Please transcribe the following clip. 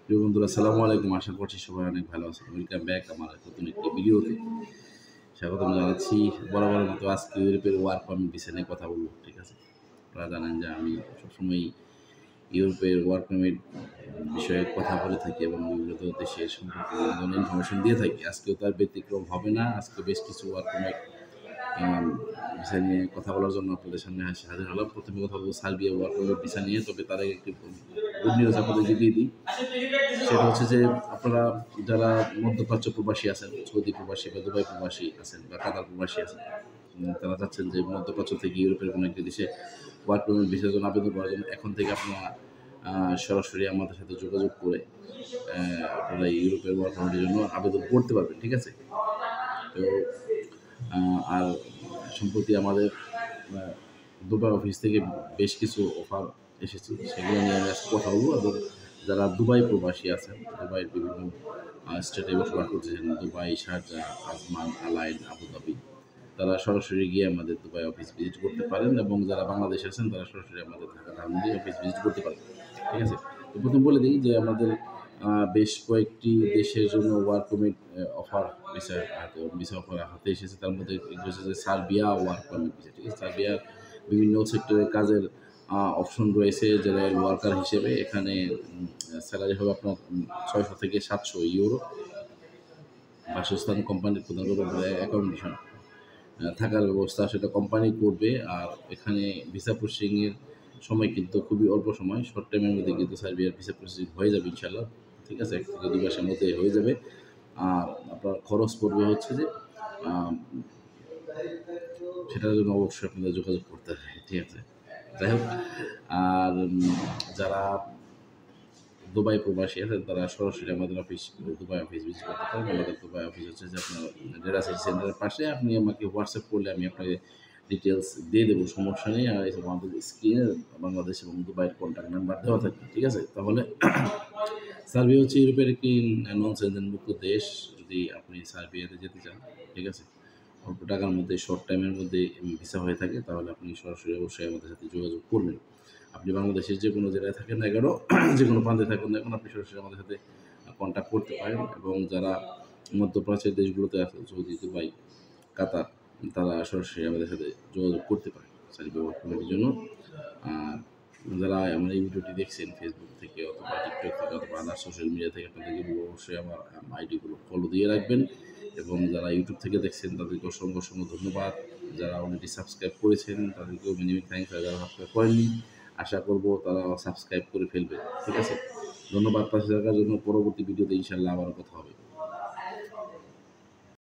প্রিয় বন্ধুরা, আসসালামু আলাইকুম। আশা করছি সবাই অনেক ভালো আছেন। ওয়েলকাম ব্যাক আমার নতুন একটি ভিডিওতে স্বাগতম জানাচ্ছি। বরাবরের মতো আজকে ইউরোপের ওয়ার্ক পারমিট বিষয় নিয়ে কথা বলবো, ঠিক আছে? আপনারা জানেন যে আমি সবসময় ইউরোপের ওয়ার্ক পারমিট বিষয়ে কথা বলে থাকি এবং বিভিন্ন দেশের সম্পর্কে বিভিন্ন ইনফরমেশন দিয়ে থাকি। আজকেও তার ব্যতিক্রম হবে না। আজকে বেশ কিছু ওয়ার্ক পারমিট ভিসা নিয়ে কথা বলার জন্য আপনাদের সামনে হাজির হলাম। প্রথমে কথা বলবো সার্বিয়া ওয়ার্ক পারমিট ভিসা নিয়ে। তবে তার আগে একটি গুড নিউজ আপনাদেরকে দিয়ে দিই। সেটা হচ্ছে যে আপনারা যারা মধ্যপ্রাচ্য প্রবাসী আছেন, সৌদি প্রবাসী বা দুবাই প্রবাসী আছেন বা কাতার প্রবাসী আছেন, তারা চাচ্ছেন যে মধ্যপ্রাচ্য থেকে ইউরোপের কোনো একটি দেশে ওয়ার্ক পারমিট ভিসার জন্য আবেদন করার জন্য এখন থেকে আপনারা সরাসরি আমাদের সাথে যোগাযোগ করে আপনারা ইউরোপের ওয়ার্ক পারমিটের জন্য আবেদন করতে পারবেন, ঠিক আছে? তো আর সম্প্রতি আমাদের দুবাই অফিস থেকে বেশ কিছু অফার এসেছে, সেগুলো নিয়ে আমি আজকে কথা বলবো। এবং যারা দুবাই প্রবাসী আছেন, দুবাইয়ের বিভিন্ন স্টেটে বসবাস করতেছেন, দুবাই, শারজাহ, আজমান, আলাইন, আবুধাবি, তারা সরাসরি গিয়ে আমাদের দুবাই অফিস ভিজিট করতে পারেন। এবং যারা বাংলাদেশে আছেন তারা সরাসরি আমাদের ঢাকা ধানমন্ডি অফিস ভিজিট করতে পারেন, ঠিক আছে? তো প্রথম বলে দিই যে আমাদের বেশ কয়েকটি দেশের জন্য work permit offer visa offer হাতে এসেছে। তার মধ্যে হচ্ছে যে সার্বিয়া ওয়ার্ক পারমিট ভিসা, ঠিক আছে? সার্বিয়ার বিভিন্ন সেক্টরে কাজের অপশন রয়েছে। যারা ওয়ার্কার হিসেবে এখানে স্যালারি হবে আপনার 600 থেকে 700 ইউরো। বাসস্থান কোম্পানির প্রদান করবে, অ্যাকোমোডেশন, থাকার ব্যবস্থা সেটা কোম্পানি করবে। আর এখানে ভিসা প্রসেসিংয়ের সময় কিন্তু খুবই অল্প সময়, শর্ট টাইমের মধ্যে কিন্তু সার্বিয়ার ভিসা প্রসেসিং হয়ে যাবে ইনশাল্লাহ, ঠিক আছে? 1 থেকে 2 মাসের মধ্যে হয়ে যাবে। আর আপনার খরচ পড়বে হচ্ছে যে সেটার জন্য অবশ্যই আপনাদের যোগাযোগ করতে হবে, ঠিক আছে? যাই হোক, আর যারা দুবাই প্রবাসী আছেন তারা সরাসরি আমাদের অফিস, দুবাই অফিস ভিজিট করতে পারেন। আমাদের দুবাই অফিস হচ্ছে যে আপনার ডেটা সিটি সেন্টারের পাশে। আপনি আমাকে হোয়াটসঅ্যাপ করলে আমি আপনাকে ডিটেলস দিয়ে দেবো, সমস্যা নেই। আর আমাদের স্ক্রিনে বাংলাদেশ এবং দুবাইয়ের কন্ট্যাক্ট নাম্বার দেওয়া থাকবে, ঠিক আছে? তাহলে সার্বিয়া হচ্ছে ইউরোপের একটি নন সেনজেনভুক্ত দেশ। যদি আপনি সার্বিয়াতে যেতে চান, ঠিক আছে, অল্প টাকার মধ্যে শর্ট টাইমের মধ্যে ভিসা হয়ে থাকে, তাহলে আপনি সরাসরি অবশ্যই আমাদের সাথে যোগাযোগ করবেন। আপনি বাংলাদেশের যে কোনো জায়গায় থাকেন না কেন, যে কোনো প্রান্তে থাকেন না কেন, আপনি সরাসরি আমাদের সাথে কন্ট্যাক্ট করতে পারেন। এবং যারা মধ্যপ্রাচ্যের দেশগুলোতে আছে, সৌদি, দুবাই, কাতার, তারা সরাসরি আমাদের সাথে যোগাযোগ করতে পারেন সার্বিয়া ওয়ার্ক পারমিটের জন্য। আর যারা আমার এই ভিডিওটি দেখছেন ফেসবুক থেকে অথবা টিকটক থেকে অথবা আদার সোশ্যাল মিডিয়া থেকে, আপনাদেরকে অবশ্যই আমার আইডিগুলো ফলো দিয়ে রাখবেন। এবং যারা ইউটিউব থেকে দেখছেন তাদেরকে অসংখ্য অসংখ্য ধন্যবাদ। যারা অলরেডি সাবস্ক্রাইব করেছেন তাদেরকেও মিনি থ্যাঙ্কস। আর যারা সাবস্ক্রাইব করেননি, আশা করবো তারা সাবস্ক্রাইব করে ফেলবে, ঠিক আছে? ধন্যবাদ পাশে থাকার জন্য। পরবর্তী ভিডিওতে ইনশাল্লাহ আবারও কথা হবে।